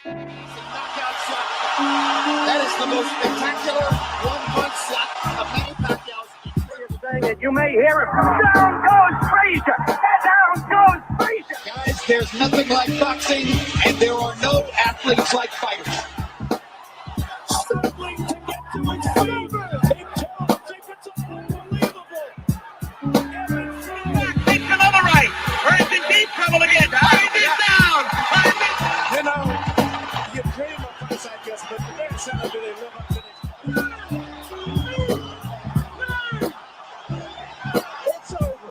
Knockout shot. That is the most spectacular one-punch shot of Manny Pacquiao's. Saying it, you may hear it. Down goes Frazier. Down goes Frazier. Guys, there's nothing like boxing, and there are no athletes like fighters. Struggling to get to his feet. It's unbelievable. Takes another right. Earns in deep trouble again. Finds it down. You know, you dream of fights, I guess, but the next time do they live up to this? It's over.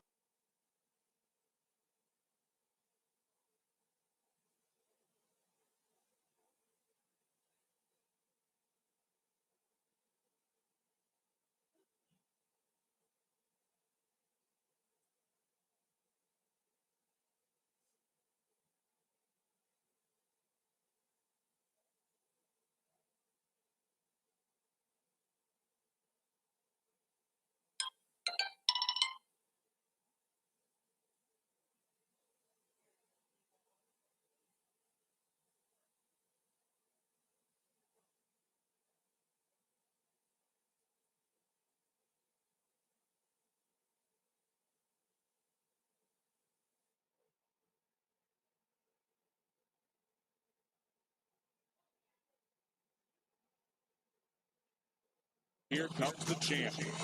Here comes the champion,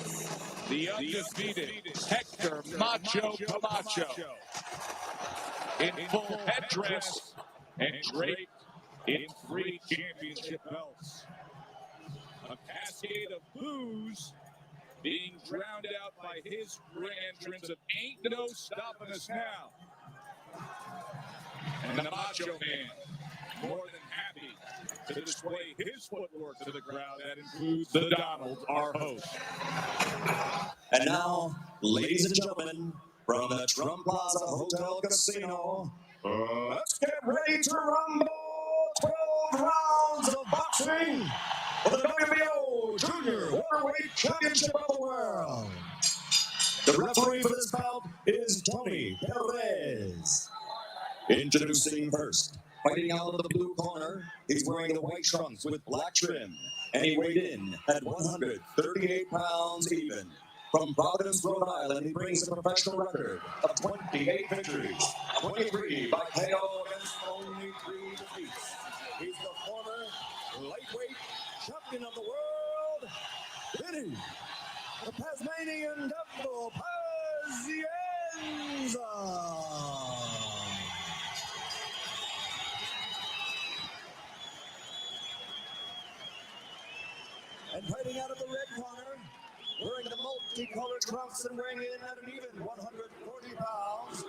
the undefeated Hector Macho Camacho, in full headdress and draped in 3 championship belts. A cascade of boos being drowned out by his ring entrance of "Ain't No Stopping Us Now." And the Macho Man, more than happy to display his footwork to the crowd. That includes the Donald, our host. And now, ladies and gentlemen, from the Trump Plaza Hotel Casino, let's get ready to rumble 12 rounds of boxing for the WBO Junior Welterweight Championship of the World. The referee for this bout is Tony Perez. Introducing first, fighting out of the blue corner, he's wearing the white trunks with black trim, and he weighed in at 138 pounds even. From Providence, Rhode Island, he brings a professional record of 28 victories, 23 by KO against only 3 defeats. He's the former lightweight champion of the world, Vinny, the Tasmanian Devil, Pazienza. And fighting out of the red corner, wearing the multicolored trunks and weighing in at an even 140 pounds,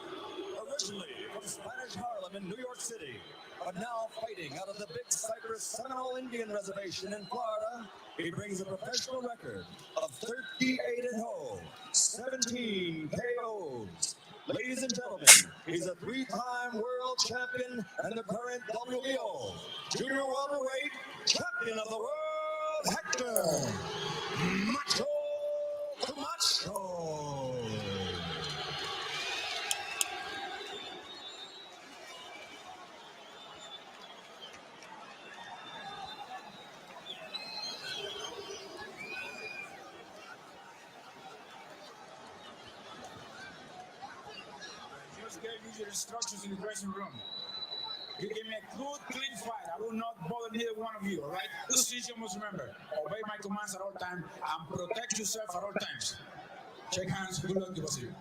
originally from Spanish Harlem in New York City, but now fighting out of the Big Cypress Seminole Indian Reservation in Florida, he brings a professional record of 38-0, 17 KOs. Ladies and gentlemen, he's a 3-time world champion and the current WBO Junior Welterweight Champion of the World, Hector Macho Camacho. Just gave you the instructions in the dressing room. You give me a good, clean fight. I will not bother neither one of you, all right? This is you must remember. Obey my commands at all times and protect yourself at all times. Shake hands. Good luck to both of you.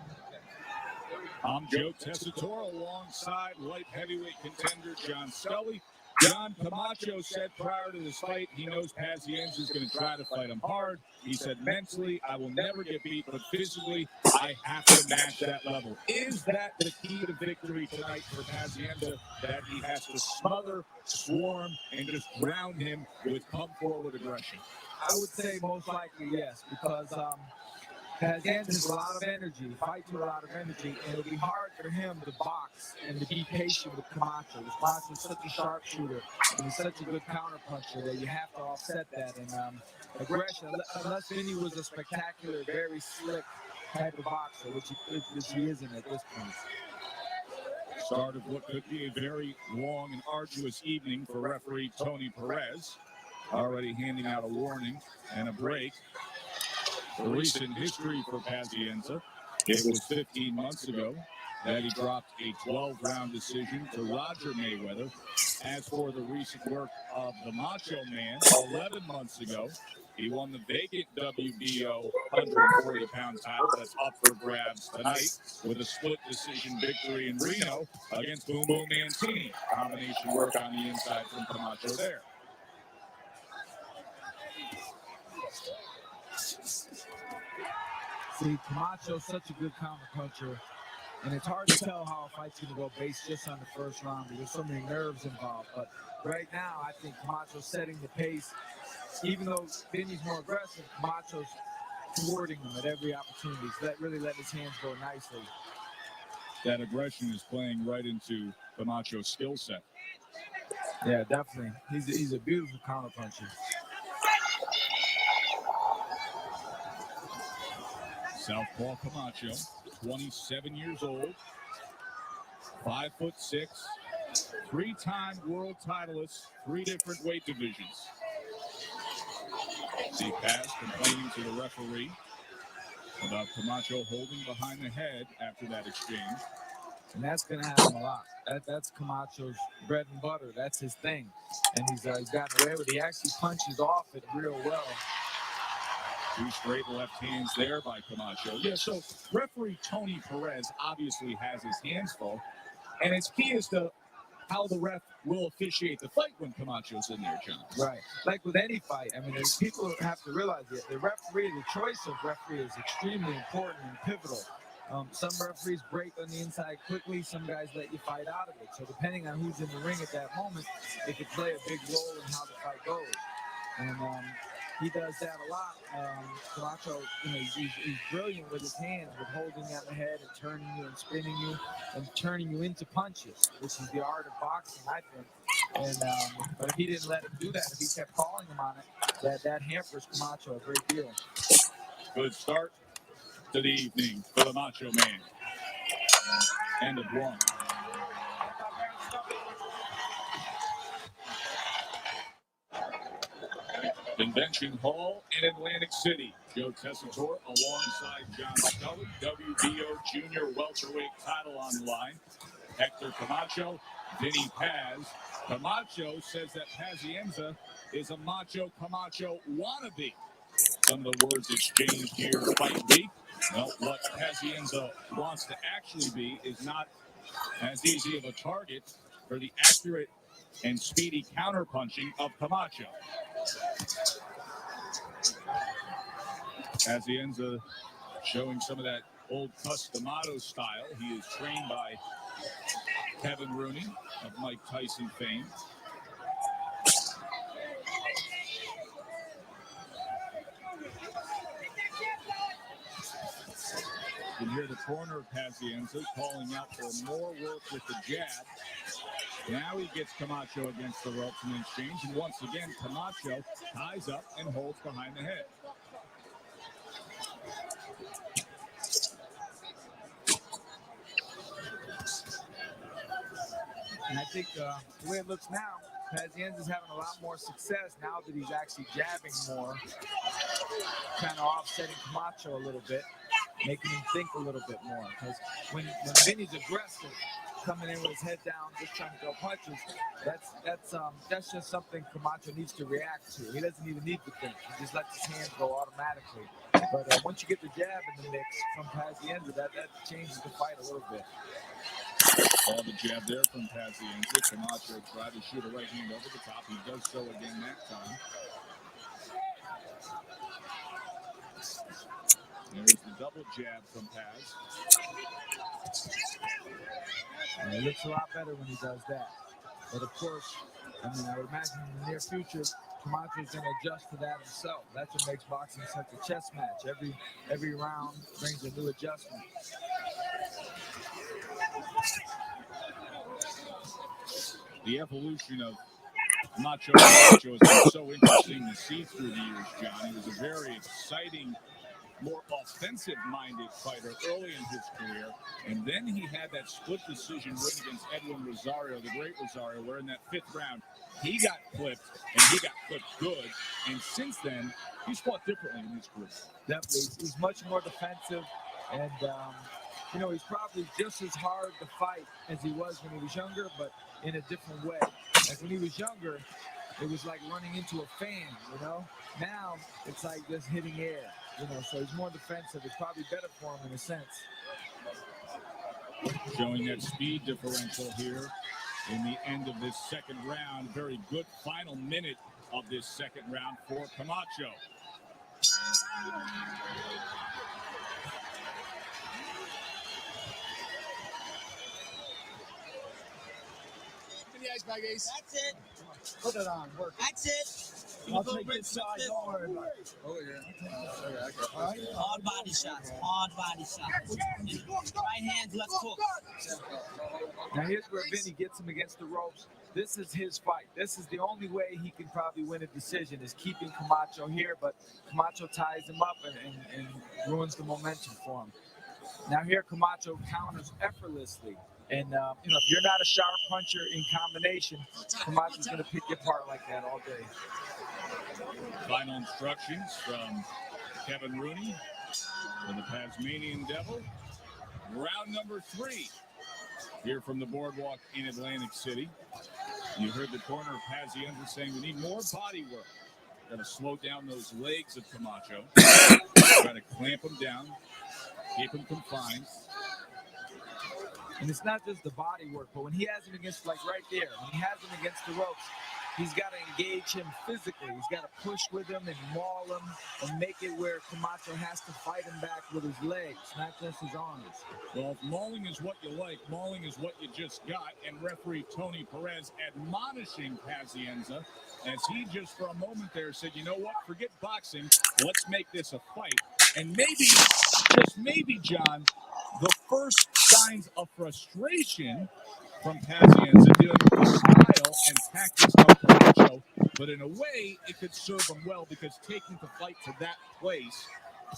I'm Joe Tessitore alongside light heavyweight contender John Scully. John, Camacho said prior to this fight he knows Pazienza is going to try to fight him hard. He said mentally, I will never get beat, but physically, I have to match that level. Is that the key to victory tonight for Pazienza, that he has to smother, swarm, and just drown him with come-forward aggression? I would say most likely yes, because Pazienza has a lot of energy, fights with a lot of energy, and it'll be hard for him to box and to be patient with Camacho. Camacho is such a sharpshooter, and he's such a good counterpuncher that you have to offset that. And aggression, unless Vinny was a spectacular, very slick type of boxer, which he isn't at this point. Start of what could be a very long and arduous evening for referee Tony Perez, already handing out a warning and a break. The recent history for Pazienza, it was 15 months ago that he dropped a 12-round decision to Roger Mayweather. As for the recent work of the Macho Man, 11 months ago, he won the vacant WBO 140-pound title that's up for grabs tonight with a split decision victory in Reno against Boom Boom Mancini. Combination work on the inside from Camacho there. See, Camacho's such a good counterpuncher, and it's hard to tell how a fight's going to go based just on the first round because there's so many nerves involved. But right now, I think Camacho's setting the pace. Even though Vinny's more aggressive, Camacho's thwarting him at every opportunity. So that really let his hands go nicely. That aggression is playing right into Camacho's skill set. Yeah, definitely. He's a beautiful counterpuncher. Southpaw Camacho, 27 years old, 5'6", three-time world titleist, 3 different weight divisions. See pass complaining to the referee about Camacho holding behind the head after that exchange. And that's going to happen a lot. That's Camacho's bread and butter. That's his thing. And he's gotten away with it. He actually punches off it real well. 2 straight left hands there by Camacho. Yeah, so referee Tony Perez obviously has his hands full. And it's key as to how the ref will officiate the fight when Camacho's in there, John. Right. Like with any fight, I mean, people have to realize it. The referee, the choice of referee is extremely important and pivotal. Some referees break on the inside quickly. Some guys let you fight out of it. So depending on who's in the ring at that moment, it could play a big role in how the fight goes. And he does that a lot. Camacho, he's brilliant with his hands, with holding on the head and turning you and spinning you and turning you into punches, which is the art of boxing, I think. And but if he didn't let him do that, if he kept calling him on it, that hampers Camacho a great deal. Good start to the evening for the Macho Man. End of 1. Convention Hall in Atlantic City. Joe Tessitore alongside John Scully. WBO Junior Welterweight title on the line. Hector Camacho, Vinny Paz. Camacho says that Pazienza is a Macho Camacho wannabe. Some of the words exchanged here fight week. Well, what Pazienza wants to actually be is not as easy of a target for the accurate and speedy counterpunching of Camacho. Pazienza showing some of that old Customado style. He is trained by Kevin Rooney of Mike Tyson fame. You can hear the corner of Pazienza calling out for more work with the jab. Now he gets Camacho against the ropes in exchange, and once again, Camacho ties up and holds behind the head. And I think the way it looks now, Pazienza's having a lot more success now that he's actually jabbing more, kind of offsetting Camacho a little bit, making him think a little bit more. Because when Vinny's aggressive, coming in with his head down, just trying to throw punches, that's just something Camacho needs to react to. He doesn't even need to think. He just lets his hands go automatically. But once you get the jab in the mix from Pazienza, that changes the fight a little bit. All the jab there from Pazienza. Camacho tried to shoot a right hand over the top. He does so again that time. There's the double jab from Paz. And it looks a lot better when he does that. But of course, I would imagine in the near future, Camacho's going to adjust to that himself. That's what makes boxing such a chess match. Every round brings a new adjustment. The evolution of Macho Camacho has been so interesting to see through the years, John. He was a very exciting more offensive-minded fighter early in his career, and then he had that split decision win against Edwin Rosario, the great Rosario, where in that 5th round he got clipped, and he got clipped good. And since then, he's fought differently in his career. Definitely, he's much more defensive, and you know, he's probably just as hard to fight as he was when he was younger, but in a different way. Like when he was younger, it was like running into a fan, you know? Now, it's like just hitting air, you know, so he's more defensive. It's probably better for him in a sense. Showing that speed differential here in the end of this 2nd round. Very good final minute of this 2nd round for Camacho. That's it. Put it on, work. That's it. I'll take this side, don't worry about it. Over here. Hard body shots. Hard body shots. Right hands, left hook. Now here's where Vinny gets him against the ropes. This is his fight. This is the only way he can probably win a decision, is keeping Camacho here, but Camacho ties him up and ruins the momentum for him. Now here Camacho counters effortlessly. And, you know, if you're not a sharp puncher in combination, Camacho's going to pick you apart like that all day. Final instructions from Kevin Rooney for the Tasmanian Devil. Round number 3 here from the boardwalk in Atlantic City. You heard the corner of Pazienza saying we need more body work. Got to slow down those legs of Camacho. Got to clamp him down, keep him confined. And it's not just the body work, but when he has him against, like right there, when he has him against the ropes, he's got to engage him physically. He's got to push with him and maul him and make it where Camacho has to fight him back with his legs, not just his arms. Well, if mauling is what you like, mauling is what you just got. And referee Tony Perez admonishing Pazienza as he just for a moment there said, you know what, forget boxing, let's make this a fight. And maybe, just maybe, John, the first signs of frustration from Pazienza dealing with the style and tactics of Camacho, but in a way, it could serve him well because taking the fight to that place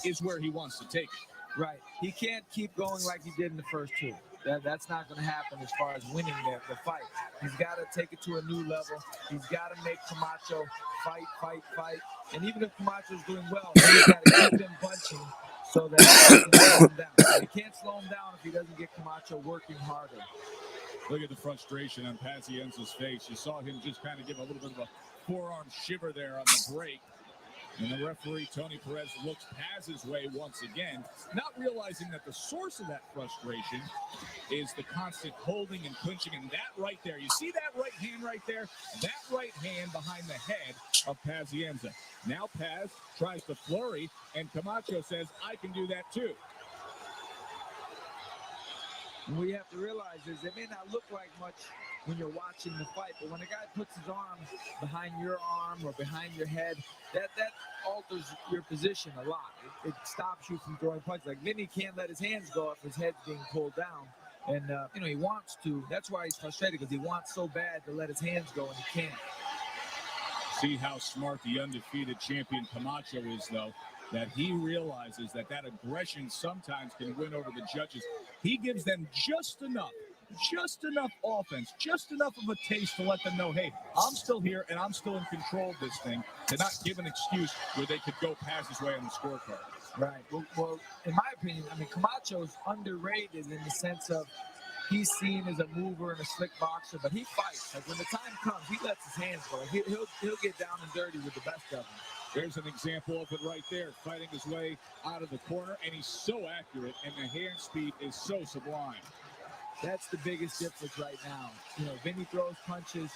is where he wants to take it. Right. He can't keep going like he did in the first 2. That's not going to happen as far as winning the fight. He's got to take it to a new level. He's got to make Camacho fight. And even if Camacho's doing well, he's got to keep him punching so that he can slow him down. He can't slow him down if he doesn't get Camacho working harder. Look at the frustration on Pazienza's face. You saw him just kind of give a little bit of a forearm shiver there on the break. And the referee, Tony Perez, looks Paz's way once again, not realizing that the source of that frustration is the constant holding and clinching. And that right there, you see that right hand right there? That right hand behind the head of Pazienza. Now Paz tries to flurry, and Camacho says, I can do that too. And what you have to realize is it may not look like much when you're watching the fight, but when a guy puts his arm behind your arm or behind your head, that alters your position a lot. It stops you from throwing punches. Like Vinny can't let his hands go if his head's being pulled down. And, you know, he wants to. That's why he's frustrated, because he wants so bad to let his hands go, and he can't. See how smart the undefeated champion Camacho is, though, that he realizes that aggression sometimes can win over the judges. He gives them just enough offense, just enough of a taste to let them know, hey, I'm still here and I'm still in control of this thing, to not give an excuse where they could go past his way on the scorecard. Right. Well, in my opinion, I mean, Camacho's underrated in the sense of he's seen as a mover and a slick boxer, but he fights. Like when the time comes, he lets his hands go. He'll get down and dirty with the best of them. There's an example of it right there, fighting his way out of the corner, and he's so accurate, and the hand speed is so sublime. That's the biggest difference right now. You know, Vinny throws punches,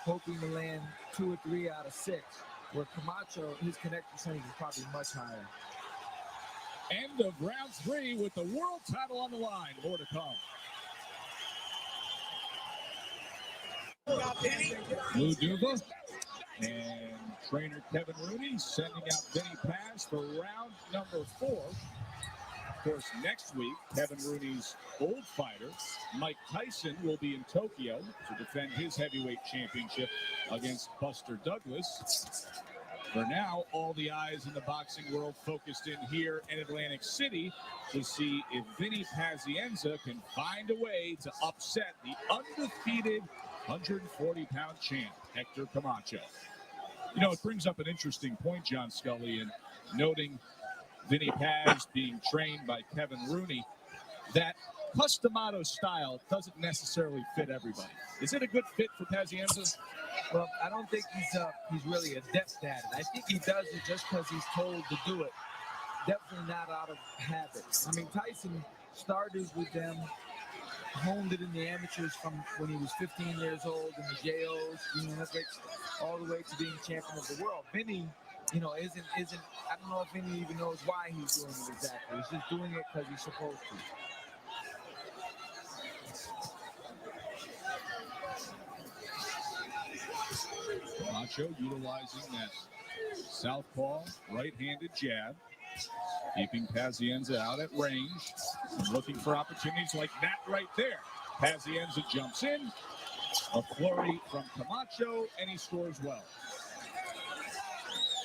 hoping to land 2 or 3 out of 6, where Camacho, his connect percentage is probably much higher. End of round 3 with the world title on the line. More to come. Lou Duva and trainer Kevin Rooney sending out Vinny Paz for round number 4. Of course, next week, Kevin Rooney's old fighter, Mike Tyson, will be in Tokyo to defend his heavyweight championship against Buster Douglas. For now, all the eyes in the boxing world focused in here in Atlantic City to see if Vinny Pazienza can find a way to upset the undefeated 140-pound champ, Hector Camacho. You know, it brings up an interesting point, John Scully, in noting Vinny Paz being trained by Kevin Rooney, that Customado style doesn't necessarily fit everybody. Is it a good fit for Pazienza? Well, I don't think he's really adept at it. I think he does it just because he's told to do it. Definitely not out of habit. I mean, Tyson started with them, honed it in the amateurs from when he was 15 years old in the JOs, Olympics, all the way to being champion of the world. Vinny, isn't. I don't know if Vinny even knows why he's doing it exactly. He's just doing it because he's supposed to. Camacho utilizing that southpaw right-handed jab, keeping Pazienza out at range and looking for opportunities like that right there. Pazienza jumps in, a flurry from Camacho, and he scores well.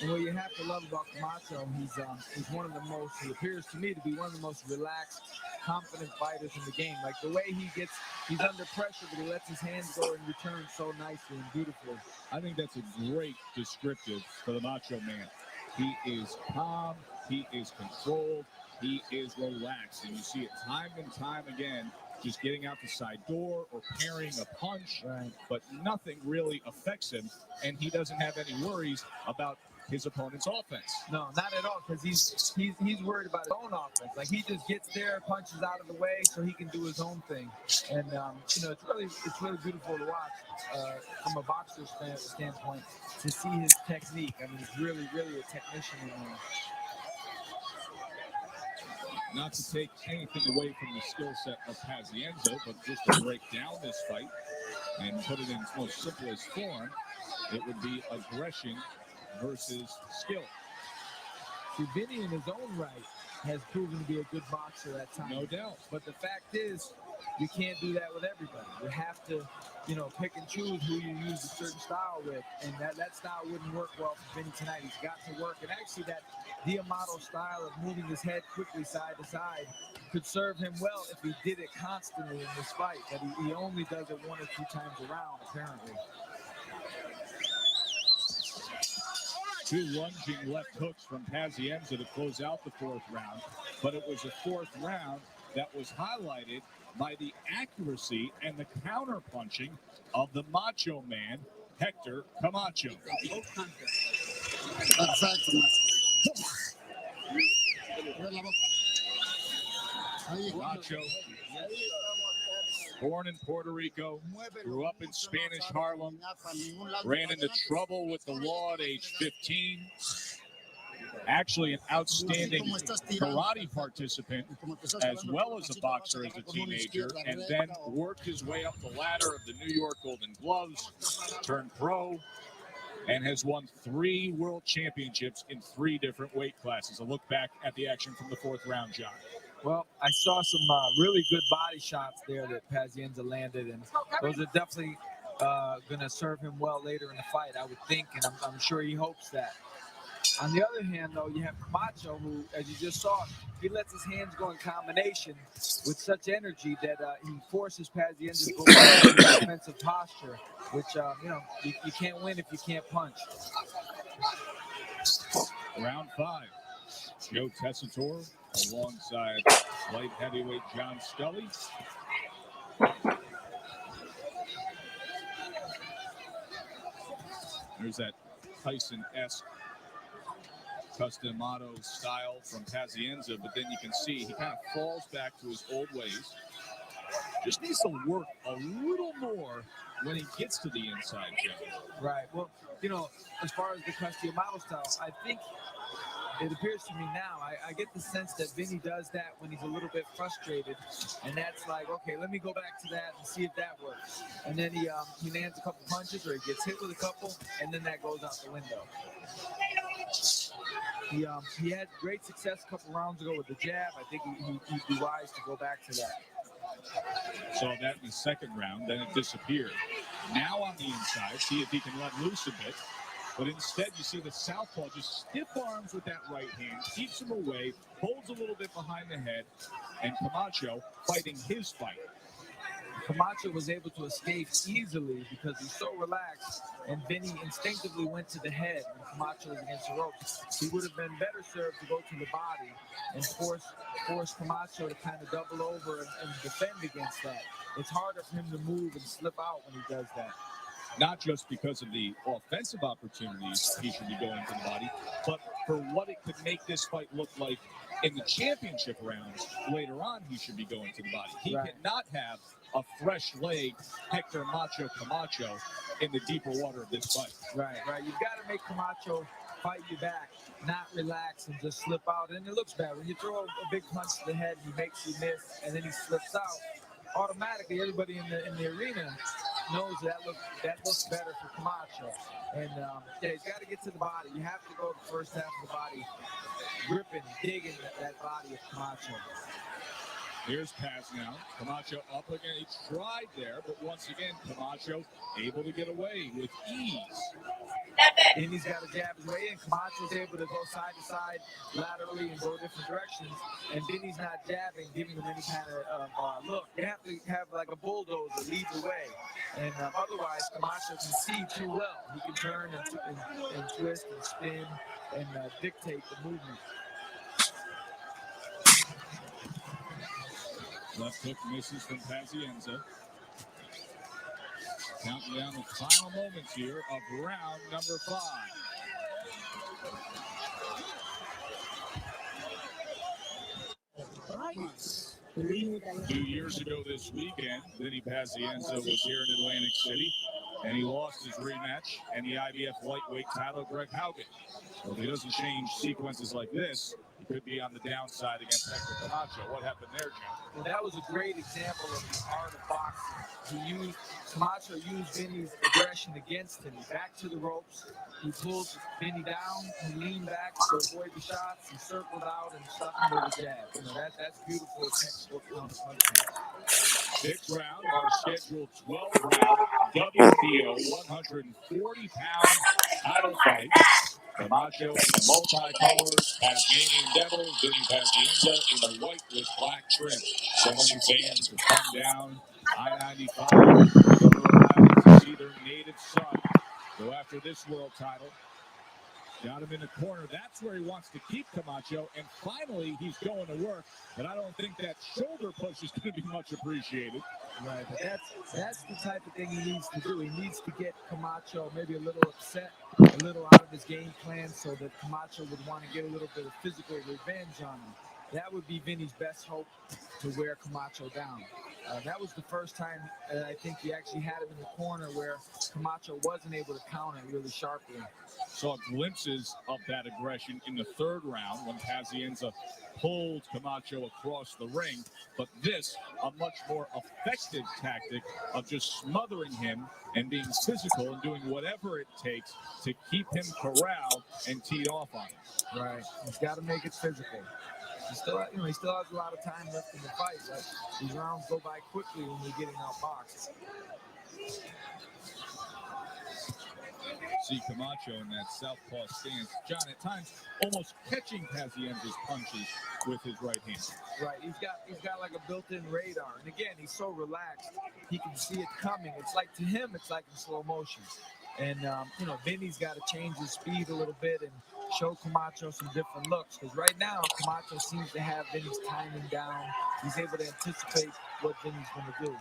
And what you have to love about Camacho, he's one of the most, he appears to me to be one of the most relaxed, confident fighters in the game. Like the way he's under pressure, but he lets his hands go and return so nicely and beautifully. I think that's a great descriptive for the Macho Man. He is calm, he is controlled, he is relaxed, and you see it time and time again, just getting out the side door or parrying a punch, right, but nothing really affects him, and he doesn't have any worries about his opponent's offense. No, not at all, because he's worried about his own offense. Like he just gets there, punches out of the way, so he can do his own thing. And it's really beautiful to watch from a boxer standpoint to see his technique. I mean, he's really a technician in there. Not to take anything away from the skill set of Pazienza, but just to break down this fight and put it in its most simplest form, it would be aggression versus skill. See, Vinny in his own right has proven to be a good boxer at times. No doubt. But the fact is, you can't do that with everybody. You have to, pick and choose who you use a certain style with. And that style wouldn't work well for Vinny tonight. He's got to work. And actually, that Diamato style of moving his head quickly side to side could serve him well if he did it constantly in this fight. But he only does it one or two times around, apparently. Two lunging left hooks from Pazienza to close out the fourth round. But it was a fourth round that was highlighted by the accuracy and the counter-punching of the Macho Man, Hector Camacho. Camacho, born in Puerto Rico, grew up in Spanish Harlem, ran into trouble with the law at age 15. Actually an outstanding karate participant as well as a boxer as a teenager, and then worked his way up the ladder of the New York Golden Gloves, turned pro, and has won 3 world championships in 3 different weight classes. A look back at the action from the fourth round, John. Well, I saw some really good body shots there that Pazienza landed, and those are definitely going to serve him well later in the fight, I would think, and I'm sure he hopes that. On the other hand, though, you have Camacho, who, as you just saw, he lets his hands go in combination with such energy that he forces Pazienza to go back to the defensive posture, which, you can't win if you can't punch. Round 5. Joe Tessitore alongside light heavyweight John Scully. There's that Tyson-esque Customado style from Pazienza, but then you can see he kind of falls back to his old ways. Just needs to work a little more when he gets to the inside, Joe. Right. Well, as far as the Customado style, I think it appears to me now, I get the sense that Vinny does that when he's a little bit frustrated, and that's like, okay, let me go back to that and see if that works. And then he lands a couple punches, or he gets hit with a couple, and then that goes out the window. He had great success a couple rounds ago with the jab. I think he'd be wise to go back to that. Saw that in the second round, then it disappeared. Now on the inside, see if he can let loose a bit. But instead, you see the southpaw just stiff arms with that right hand, keeps him away, holds a little bit behind the head, and Camacho fighting his fight. Camacho was able to escape easily because he's so relaxed, and Vinny instinctively went to the head when Camacho was against the ropes. He would have been better served to go to the body and force Camacho to kind of double over and defend against that. It's harder for him to move and slip out when he does that. Not just because of the offensive opportunities he should be going to the body, but for what it could make this fight look like in the championship rounds later on. He should be going to the body. He cannot have a fresh leg Hector Macho Camacho in the deeper water of this fight. Right. You've got to make Camacho fight you back, not relax and just slip out. And it looks bad when you throw a big punch to the head, he makes you miss, and then he slips out. Automatically, everybody in the arena knows that looks better for Camacho. And he's got to get to the body. You have to go the first half of the body, gripping, digging that body of Camacho. Here's Paz now. Camacho up again. He tried there, but once again, Camacho able to get away with ease. And he's got to jab his way in. Camacho's able to go side to side laterally and go different directions. And then he's not jabbing, giving him any kind of look. You have to have like a bulldozer lead the way. And otherwise, Camacho can see too well. He can turn and twist and spin and dictate the movement. Left hook misses from Pazienza. Counting down the final moments here of round number 5. Nice. 2 years ago this weekend, Vinny Pazienza was here in Atlantic City, and he lost his rematch and the IBF lightweight title, Greg Haugen. So if he doesn't change sequences like this, he could be on the downside against Hector Camacho. What happened there, John? Well, that was a great example of the art of boxing. Camacho used Vinny's aggression against him. Back to the ropes. He pulled Vinny down. He leaned back to avoid the shots. He circled out and stuck him with a jab. That's beautiful textbook counter-punching. 6 round, our scheduled 12-round WBO 140-pound title fight. Camacho in the multicolors, Tasmanian Devils, Vinny Pazienza in the white with black trim. So many fans have come down I-95 to Rhode Island to see their native son go after this world title. Got him in the corner. That's where he wants to keep Camacho. And finally, he's going to work. But I don't think that shoulder push is going to be much appreciated. Right, but that's the type of thing he needs to do. He needs to get Camacho maybe a little upset, a little out of his game plan, so that Camacho would want to get a little bit of physical revenge on him. That would be Vinny's best hope to wear Camacho down. That was the first time I think he actually had him in the corner where Camacho wasn't able to counter really sharply. Saw glimpses of that aggression in the 3rd round when Pazienza pulled Camacho across the ring. But this, a much more effective tactic of just smothering him and being physical and doing whatever it takes to keep him corralled and teed off on him. Right. He's got to make it physical. He still has a lot of time left in the fight, but these rounds go by quickly when you're getting outboxed. See Camacho in that southpaw stance. John, at times, almost catching Pazienza's punches with his right hand. Right, he's got like a built-in radar. And again, he's so relaxed, he can see it coming. It's like, to him, it's like in slow motion. And, Vinny's got to change his speed a little bit and show Camacho some different looks. Because right now, Camacho seems to have Vinny's timing down. He's able to anticipate what Vinny's going to do.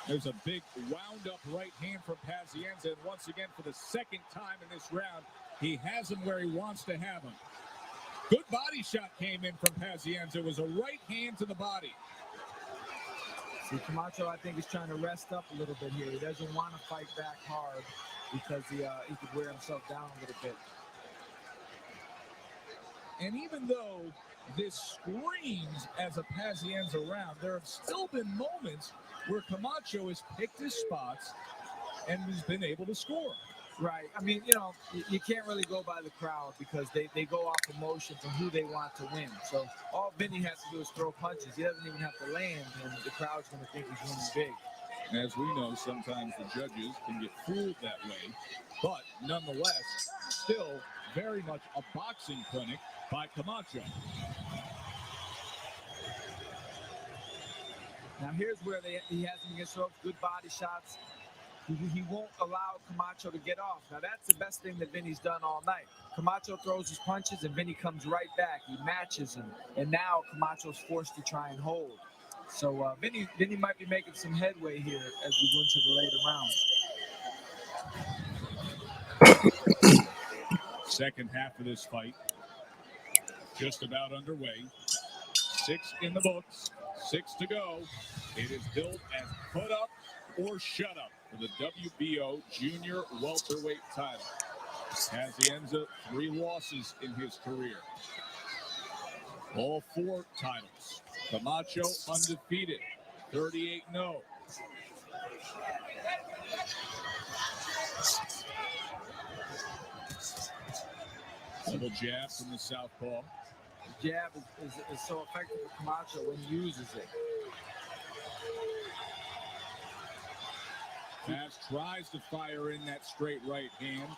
There's a big wound-up right hand from Pazienza. And once again, for the 2nd time in this round, he has him where he wants to have him. Good body shot came in from Pazienza. It was a right hand to the body. See, Camacho, I think, is trying to rest up a little bit here. He doesn't want to fight back hard because he could wear himself down a little bit. And even though this screams as a Pazienza round, there have still been moments where Camacho has picked his spots and has been able to score. Right. I mean, you can't really go by the crowd because they go off emotions and who they want to win. So all Vinny has to do is throw punches. He doesn't even have to land, and the crowd's going to think he's winning big. And as we know, sometimes the judges can get fooled that way. But nonetheless, still very much a boxing clinic by Camacho. Now here's where he has him against ropes, good body shots. He won't allow Camacho to get off. Now that's the best thing that Vinny's done all night. Camacho throws his punches and Vinny comes right back. He matches him. And now Camacho's forced to try and hold. So Vinny might be making some headway here as we go into the later rounds. Second half of this fight just about underway. 6 in the books, 6 to go. It is billed as put up or shut up for the WBO junior welterweight title. Pazienza, 3 losses in his career. All 4 titles. Camacho undefeated, 38-0. Double jab from the southpaw. The jab is so effective for Camacho when he uses it. Paz tries to fire in that straight right hand.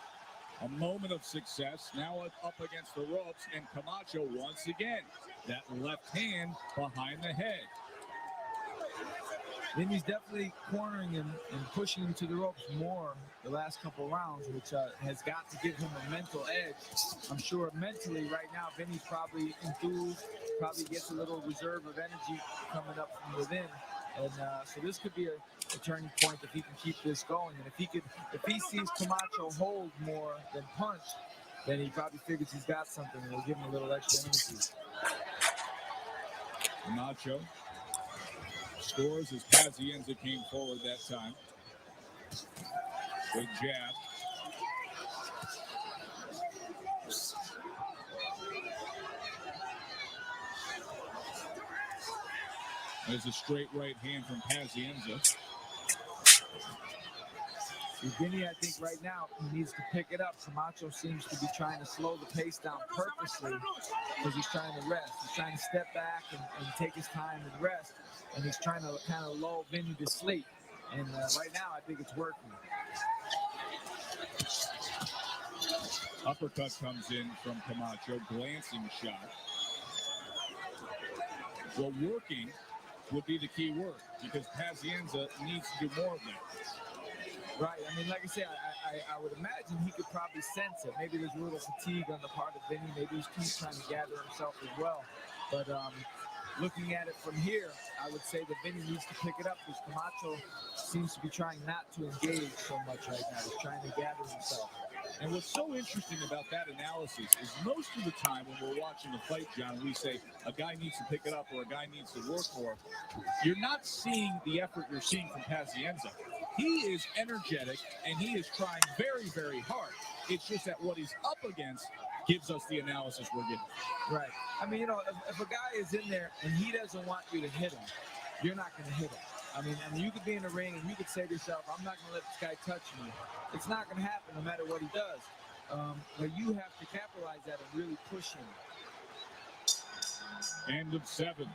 A moment of success. Now up against the ropes, and Camacho once again. That left hand behind the head. Vinny's definitely cornering him and pushing him to the ropes more the last couple rounds, which has got to give him a mental edge. I'm sure mentally right now, Vinny's probably enthused, probably gets a little reserve of energy coming up from within. And so this could be a turning point if he can keep this going. And if he sees Camacho hold more than punch, then he probably figures he's got something and it'll give him a little extra energy. Camacho scores as Pazienza came forward that time. Good jab. There's a straight right hand from Pazienza. Vinny, I think right now, he needs to pick it up. Camacho seems to be trying to slow the pace down purposely because he's trying to rest. He's trying to step back and take his time and rest. And he's trying to kind of lull Vinny to sleep. And right now, I think it's working. Uppercut comes in from Camacho, glancing shot. Well, working would be the key word because Pazienza needs to do more of that. Right. I mean, like I said, I would imagine he could probably sense it. Maybe there's a little fatigue on the part of Vinny. Maybe he's trying to gather himself as well. But looking at it from here, I would say that Vinny needs to pick it up because Camacho seems to be trying not to engage so much right now. He's trying to gather himself. And what's so interesting about that analysis is most of the time when we're watching a fight, John, we say a guy needs to pick it up or a guy needs to work more. You're not seeing the effort you're seeing from Pazienza. He is energetic and he is trying very, very hard. It's just that what he's up against gives us the analysis we're getting. Right. I mean, if a guy is in there and he doesn't want you to hit him, you're not going to hit him. I mean, you could be in the ring and you could say to yourself, I'm not going to let this guy touch me. It's not going to happen no matter what he does. But you have to capitalize that and really push him. End of 7.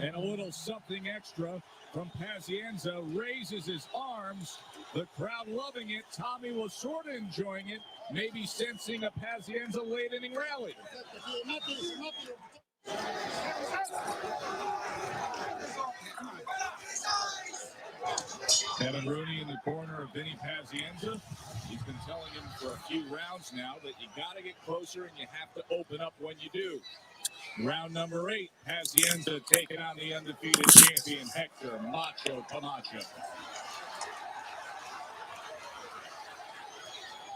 And a little something extra from Pazienza. Raises his arms. The crowd loving it. Tommy was sort of enjoying it. Maybe sensing a Pazienza late inning rally. Kevin Rooney in the corner of Vinny Pazienza. He's been telling him for a few rounds now that you got to get closer and you have to open up when you do. Round number 8, Pazienza taking on the undefeated champion Hector Macho Camacho.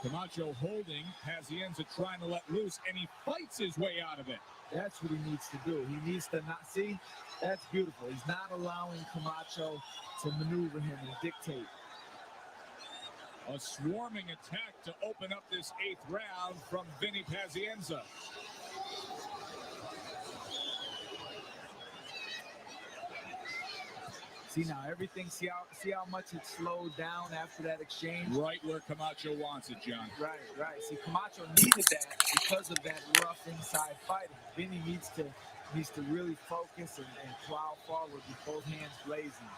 Camacho holding, Pazienza trying to let loose, and he fights his way out of it. That's what he needs to do. He needs to not see. That's beautiful. He's not allowing Camacho to maneuver him and dictate. A swarming attack to open up this 8th round from Vinny Pazienza. See now, everything, see how much it slowed down after that exchange? Right where Camacho wants it, John. Right. See, Camacho needed that because of that rough inside fighting. Vinny needs to really focus and plow forward with both hands blazing.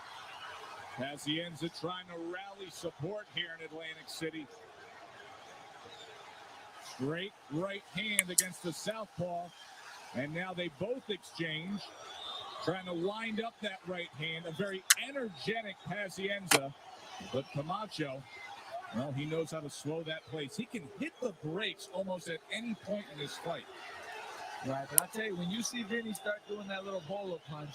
Pazienza trying to rally support here in Atlantic City. Straight right hand against the southpaw. And now they both exchange. Trying to wind up that right hand. A very energetic Pazienza. But Camacho, well, he knows how to slow that pace. He can hit the brakes almost at any point in this fight. Right, but I tell you, when you see Vinny start doing that little bolo punch,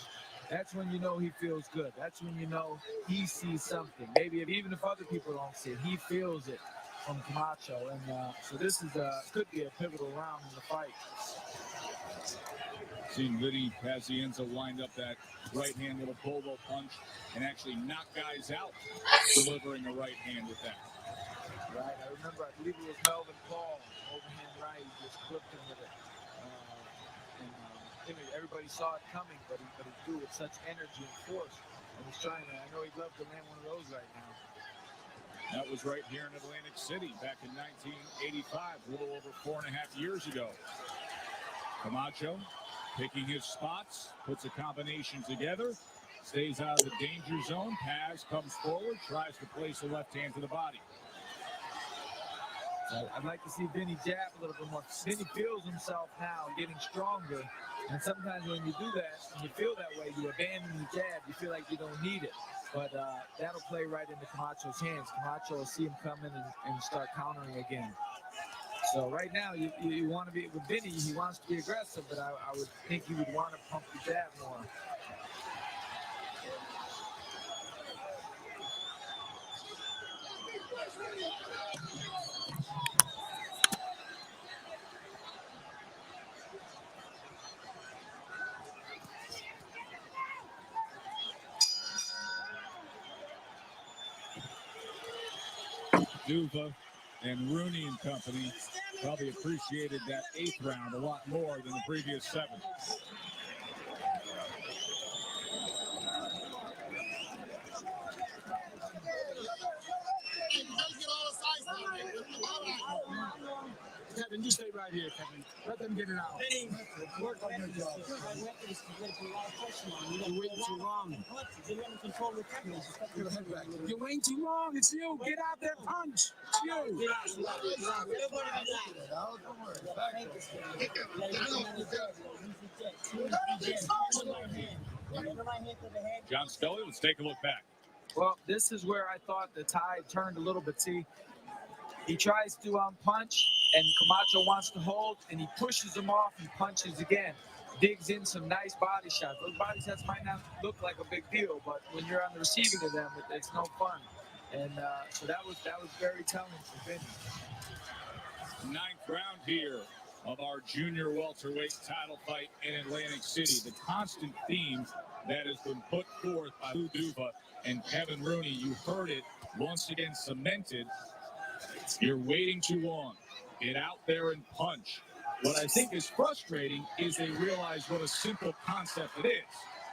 that's when you know he feels good. That's when you know he sees something. Maybe even if other people don't see it, he feels it from Camacho. And so this is could be a pivotal round in the fight. Seen Vinny Pazienza wind up that right hand with a bolo punch and actually knock guys out delivering a right hand with that. Right, I remember, I believe it was Melvin Paul, overhand right, he just flipped him with it. Everybody saw it coming, but he threw with such energy and force. And he's trying to, I know he'd love to land one of those right now. That was right here in Atlantic City back in 1985, a little over 4.5 years ago. Camacho picking his spots, puts a combination together, stays out of the danger zone. Paz comes forward, tries to place a left hand to the body. I'd like to see Vinny jab a little bit more. Vinny feels himself now getting stronger. And sometimes when you do that, and you feel that way, you abandon the jab, you feel like you don't need it. But that'll play right into Camacho's hands. Camacho will see him coming and start countering again. So right now, you want to be with Vinny. He wants to be aggressive, but I would think he would want to pump the jab more. Duva and Rooney and company probably appreciated that 8th round a lot more than the previous 7. Kevin, you stay right here, Kevin. Let them get it out. Work on your job. You're waiting too long. You're waiting too long. It's you. Get out there, punch. It's you. John Scully, let's take a look back. Well, this is where I thought the tide turned a little bit. See, he tries to punch, and Camacho wants to hold, and he pushes him off and punches again. Digs in some nice body shots. Those body shots might not look like a big deal, but when you're on the receiving of them, it's no fun. And so that was very telling for Vinny. 9th round here of our junior welterweight title fight in Atlantic City. The constant theme that has been put forth by Lou Duva and Kevin Rooney, you heard it once again cemented. You're waiting too long. Get out there and punch. What I think is frustrating is they realize what a simple concept it is.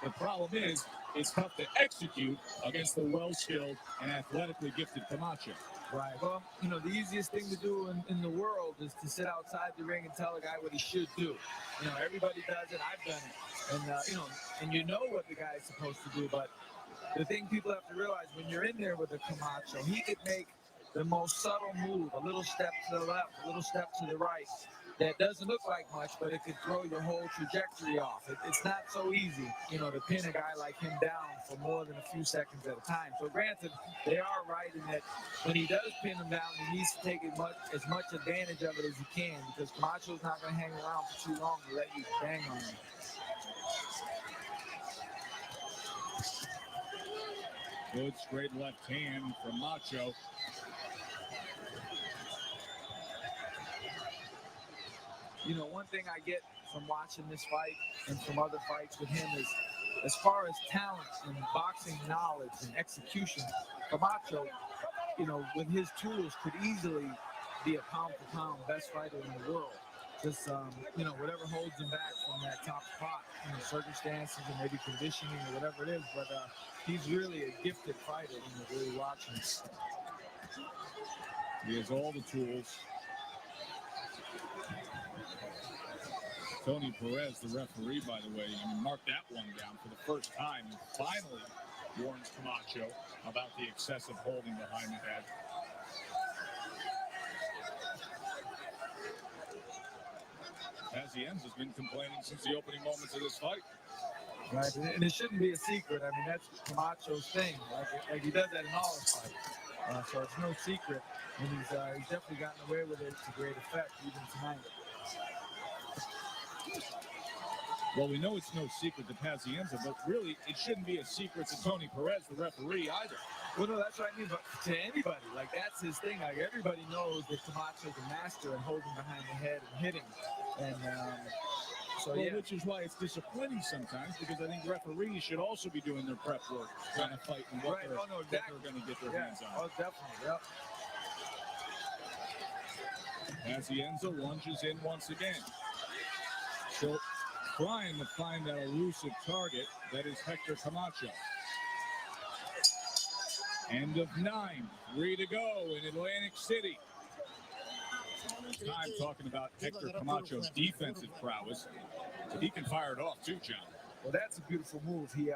The problem is, it's tough to execute against the well-skilled and athletically gifted Camacho. Right. Well, the easiest thing to do in the world is to sit outside the ring and tell a guy what he should do. Everybody does it. I've done it. And, and you know what the guy is supposed to do. But the thing people have to realize, when you're in there with a Camacho, he could make the most subtle move, a little step to the left, a little step to the right. That doesn't look like much, but it could throw your whole trajectory off. It's not so easy, to pin a guy like him down for more than a few seconds at a time. So granted, they are right in that when he does pin him down, he needs to take as much advantage of it as he can, because Camacho's not going to hang around for too long to let you bang on him. Good straight left hand from Macho. One thing I get from watching this fight and from other fights with him is, as far as talent and boxing knowledge and execution, Camacho, with his tools could easily be a pound-for-pound best fighter in the world. Just, whatever holds him back from that top spot, circumstances and maybe conditioning or whatever it is. But he's really a gifted fighter when you're really watching. He has all the tools. Tony Perez, the referee, by the way, marked that one down for the first time. And finally, warns Camacho about the excessive holding behind the head. Pazienza has been complaining since the opening moments of this fight. Right, and it shouldn't be a secret. I mean, that's Camacho's thing. Like he does that in all his fights. So it's no secret, and he's definitely gotten away with it to great effect, even tonight. Well, we know it's no secret to Pazienza, but really, it shouldn't be a secret to Tony Perez, the referee, either. Well, no, that's what I mean, but to anybody, like, that's his thing. Like, everybody knows that Camacho's a master at holding behind the head and hitting. And, which is why it's disappointing sometimes, because I think referees should also be doing their prep work, trying to fight and what they're going to get their hands on. Oh, definitely, yep. Pazienza lunges in once again. So, trying to find that elusive target that is Hector Camacho. End of 9, 3 to go in Atlantic City. Time talking about Hector Camacho's defensive prowess. He can fire it off too, John. Well, that's a beautiful move. He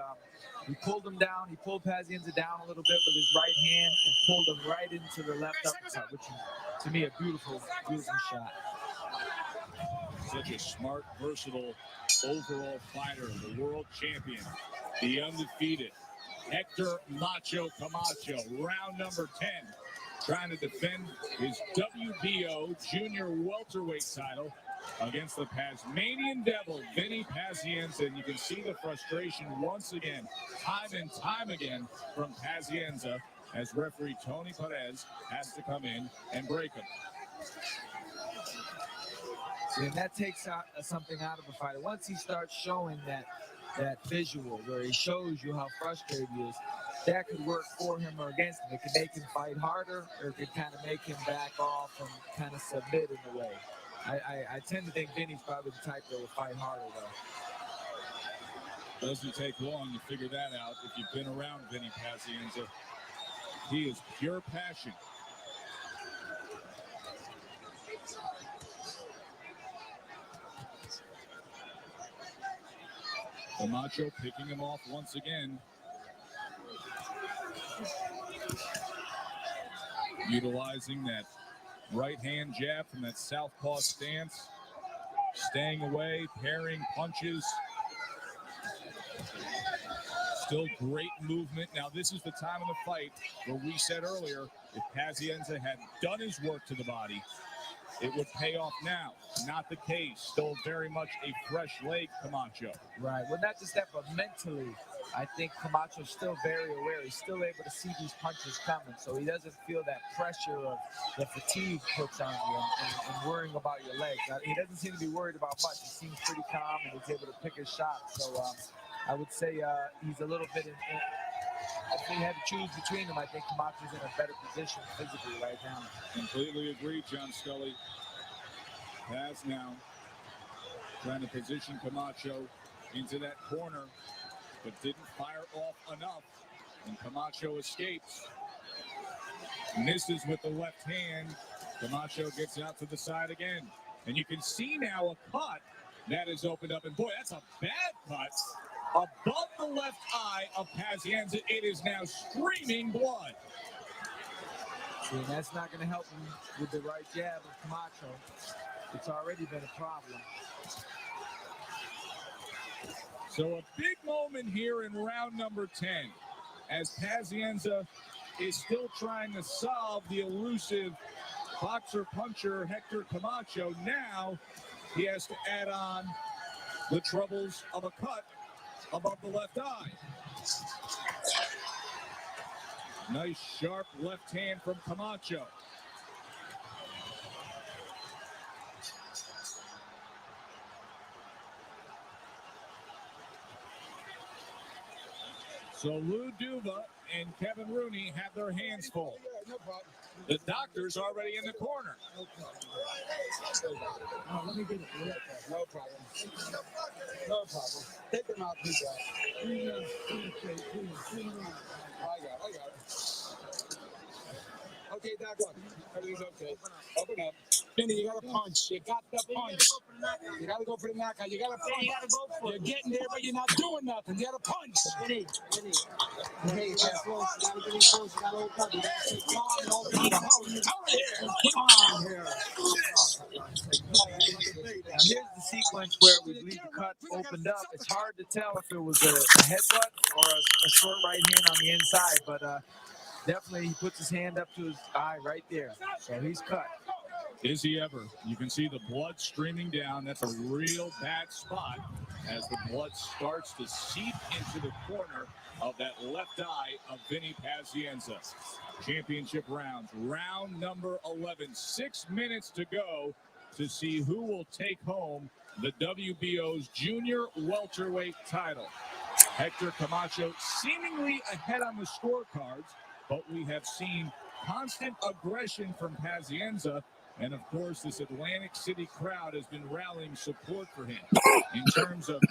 pulled him down. He pulled Pazienza down a little bit with his right hand and pulled him right into the left uppercut, which is, to me, a beautiful, beautiful shot. Such a smart, versatile, overall fighter, the world champion, the undefeated Hector Macho Camacho, round number 10, trying to defend his WBO junior welterweight title against the Tasmanian Devil, Vinny Pazienza. And you can see the frustration once again, time and time again, from Pazienza as referee Tony Perez has to come in and break him. And that takes something out of a fighter. Once he starts showing that visual where he shows you how frustrated he is, that could work for him or against him. It could make him fight harder, or it could kind of make him back off and kind of submit in a way. I tend to think Vinny's probably the type that will fight harder, though. Doesn't take long to figure that out if you've been around Vinny Pazienza. He is pure passion. Camacho picking him off once again. Utilizing that right hand jab from that southpaw stance. Staying away, parrying punches. Still great movement. Now this is the time of the fight where we said earlier, if Pazienza had done his work to the body, it would pay off now. Not the case. Still very much a fresh leg, Camacho. Right. Well, not just that, but mentally, I think Camacho's still very aware. He's still able to see these punches coming, so he doesn't feel that pressure of the fatigue puts on you and worrying about your legs. He doesn't seem to be worried about much. He seems pretty calm, and he's able to pick his shots. So I would say he's a little bit if we had to choose between them, I think Camacho's in a better position physically right now. Completely agree, John Scully. Paz now trying to position Camacho into that corner, but didn't fire off enough, and Camacho escapes. Misses with the left hand. Camacho gets out to the side again. And you can see now a cut that is opened up, and boy, that's a bad cut. Above the left eye of Pazienza, it is now streaming blood. See, and that's not going to help him with the right jab of Camacho. It's already been a problem. So a big moment here in round number 10, as Pazienza is still trying to solve the elusive boxer-puncher Hector Camacho. Now he has to add on the troubles of a cut above the left eye. Nice sharp left hand from Camacho. So Lou Duva and Kevin Rooney have their hands full. No problem. The doctor's already in the corner. No problem. Let me get it. No problem. No problem. Take them out, please. I got it. Okay, that's good. Everything's okay. Open up. Vinny, you gotta punch. You got the punch. You gotta go for the knockout. You gotta punch. You gotta go for it. You're getting there, but you're not doing nothing. You gotta punch. Vinny. Hey, that's close. You gotta get in close. You gotta open up. You gotta stay calm and open up. Come on here. Here's the sequence where we believe the cut opened up. It's hard to tell if it was a headbutt or a short right hand on the inside, but definitely he puts his hand up to his eye right there. So he's cut. Is he ever? You can see the blood streaming down. That's a real bad spot as the blood starts to seep into the corner of that left eye of Vinny Pazienza. Championship rounds, round number 11. 6 minutes to go to see who will take home the WBO's junior welterweight title. Hector Camacho seemingly ahead on the scorecards, but we have seen constant aggression from Pazienza. And, of course, this Atlantic City crowd has been rallying support for him. In terms of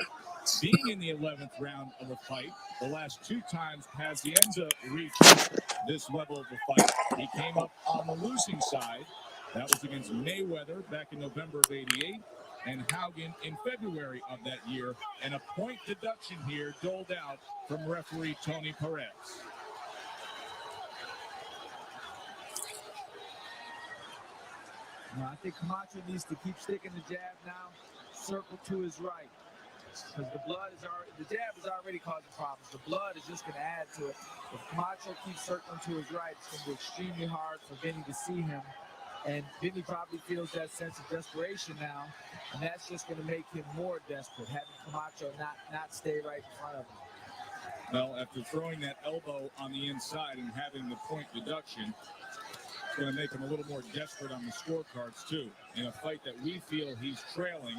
being in the 11th round of a fight, the last 2 times Pazienza reached this level of a fight, he came up on the losing side. That was against Mayweather back in November of '88 and Haugen in February of that year. And a point deduction here doled out from referee Tony Perez. No, I think Camacho needs to keep sticking the jab now, circle to his right. Because the jab is already causing problems. The blood is just going to add to it. If Camacho keeps circling to his right, it's going to be extremely hard for Vinny to see him. And Vinny probably feels that sense of desperation now, and that's just going to make him more desperate, having Camacho not stay right in front of him. Well, after throwing that elbow on the inside and having the point deduction, it's going to make him a little more desperate on the scorecards, too. In a fight that we feel he's trailing,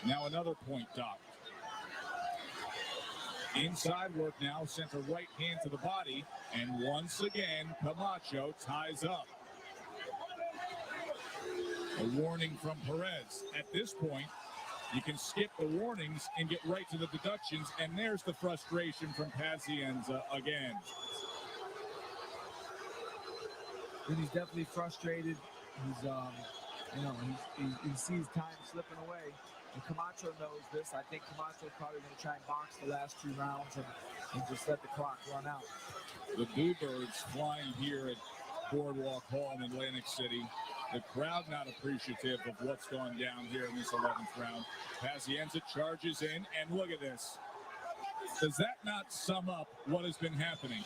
now another point docked. Inside work now, sent a right hand to the body, and once again, Camacho ties up. A warning from Perez. At this point, you can skip the warnings and get right to the deductions, and there's the frustration from Pazienza again. He's definitely frustrated. He's, he sees time slipping away. And Camacho knows this. I think Camacho's probably going to try and box the last 2 rounds and just let the clock run out. The Boo Birds flying here at Boardwalk Hall in Atlantic City. The crowd not appreciative of what's going down here in this 11th round. Pazienza charges in, and look at this. Does that not sum up what has been happening?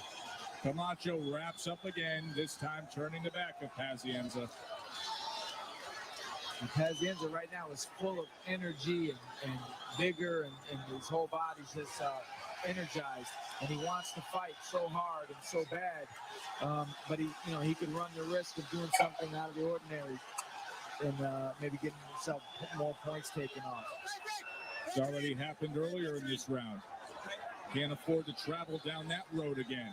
Camacho wraps up again, this time turning the back of Pazienza. And Pazienza right now is full of energy and vigor, and his whole body's just energized. And he wants to fight so hard and so bad. But he could run the risk of doing something out of the ordinary and maybe getting himself more points taken off. It's already happened earlier in this round. Can't afford to travel down that road again.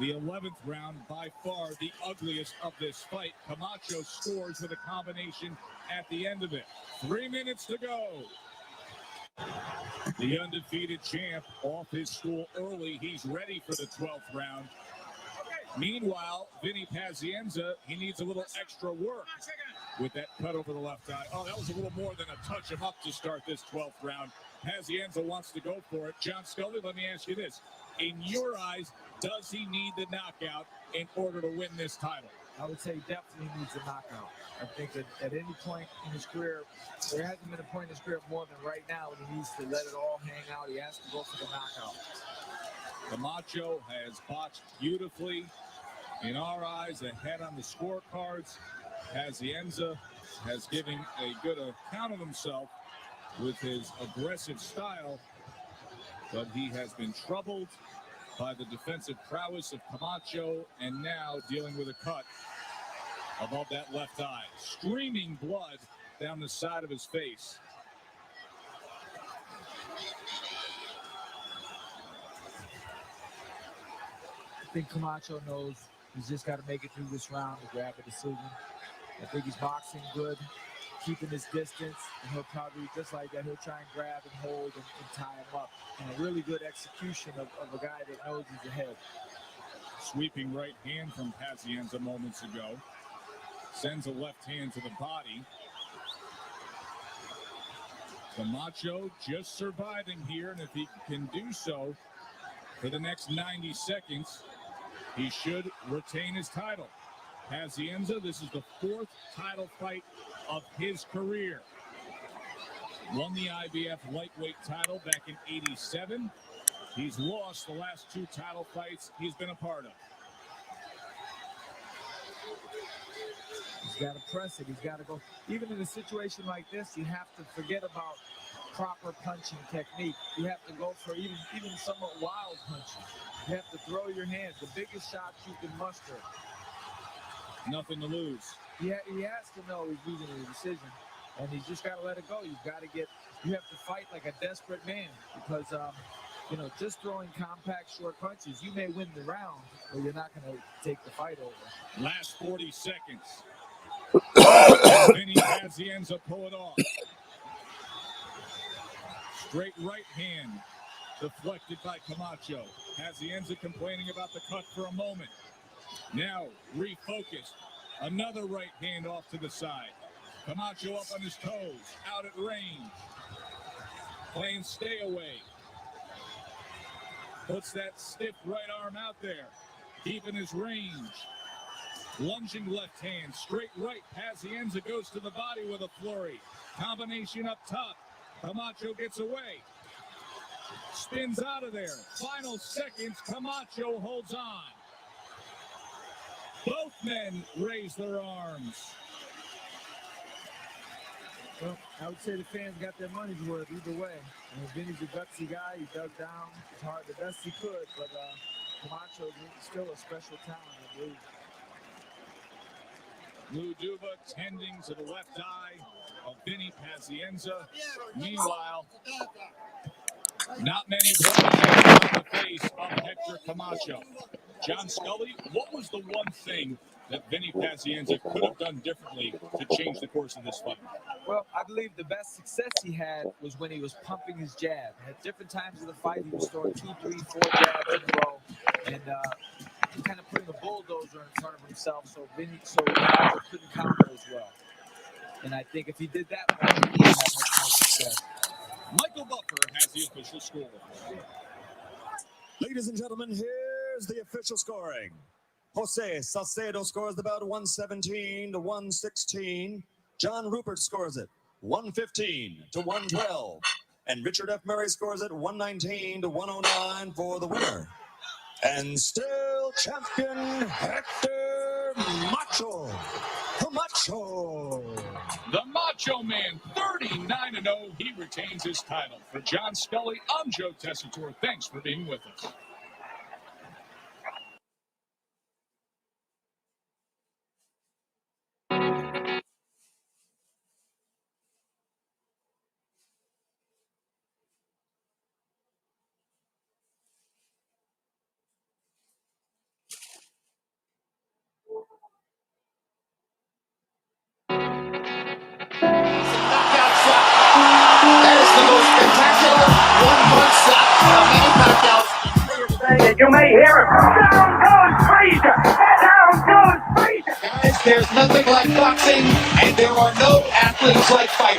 The 11th round, by far the ugliest of this fight. Camacho scores with a combination at the end of it. 3 minutes to go. The undefeated champ off his stool early. He's ready for the 12th round. Meanwhile, Vinny Pazienza, he needs a little extra work with that cut over the left eye. Oh, that was a little more than a touch him up to start this 12th round. Pazienza wants to go for it. John Scully, let me ask you this. In your eyes, does he need the knockout in order to win this title? I would say definitely needs a knockout. I think that at any point in his career, there hasn't been a point in his career more than right now when he needs to let it all hang out. He has to go for the knockout. Camacho has boxed beautifully. In our eyes, ahead on the scorecards. Pazienza has given a good account of himself with his aggressive style, but he has been troubled by the defensive prowess of Camacho, and now dealing with a cut above that left eye. Streaming blood down the side of his face. I think Camacho knows he's just got to make it through this round to grab a decision. I think he's boxing good. keeping his distance, and he'll probably, just like that, he'll try and grab and hold and tie him up. And a really good execution of a guy that knows he's ahead. Sweeping right hand from Pazienza moments ago. Sends a left hand to the body. Camacho just surviving here, and if he can do so for the next 90 seconds, he should retain his title. Pazienza, this is the 4th title fight of his career. Won the IBF lightweight title back in '87. He's lost the last 2 title fights he's been a part of. He's got to press it. He's got to go. Even in a situation like this, you have to forget about proper punching technique. You have to go for even somewhat wild punches. You have to throw your hands. The biggest shots you can muster. Nothing to lose. He has to know he's losing the decision, and he's just got to let it go. You have to fight like a desperate man, because just throwing compact short punches, you may win the round, but you're not going to take the fight over. Last 40 seconds. Vinny Pazienza pull it off. Straight right hand deflected by Camacho. Pazienza complaining about the cut for a moment. Now refocused. Another right hand off to the side. Camacho up on his toes, out at range. Playing stay away. Puts that stiff right arm out there, keeping his range. Lunging left hand, straight right. Pazienza goes to the body with a flurry. Combination up top. Camacho gets away. Spins out of there. Final seconds, Camacho holds on. Both men raise their arms. Well, I would say the fans got their money's worth either way. Vinny's a gutsy guy. He dug down as hard the best he could, but Camacho is still a special talent, I believe. Lou Duva tending to the left eye of Vinny Pazienza. Meanwhile, not many blows on the face of Hector Camacho. John Scully, what was the one thing that Vinny Pazienza could have done differently to change the course of this fight? Well, I believe the best success he had was when he was pumping his jab. At different times of the fight, he was throwing 2, 3, 4 jabs in a row, and kind of putting a bulldozer in front of himself, so Camacho couldn't counter as well. And I think if he did that, he would have much more success. Michael Buffer has the official score. Ladies and gentlemen, here's the official scoring. Jose Salcedo scores the bout 117 to 116. John Rupert scores it 115 to 112. And Richard F. Murray scores it 119 to 109 for the winner. And still champion Hector Macho Camacho. The Macho Man, 39-0. He retains his title. For John Scully, I'm Joe Tessitore. Thanks for being with us. Knockout shot. That is the most spectacular one-punch shot of Manny Pacquiao's career. You may hear him. Down goes Frazier. Down goes Frazier. Guys, there's nothing like boxing, and there are no athletes like fighting.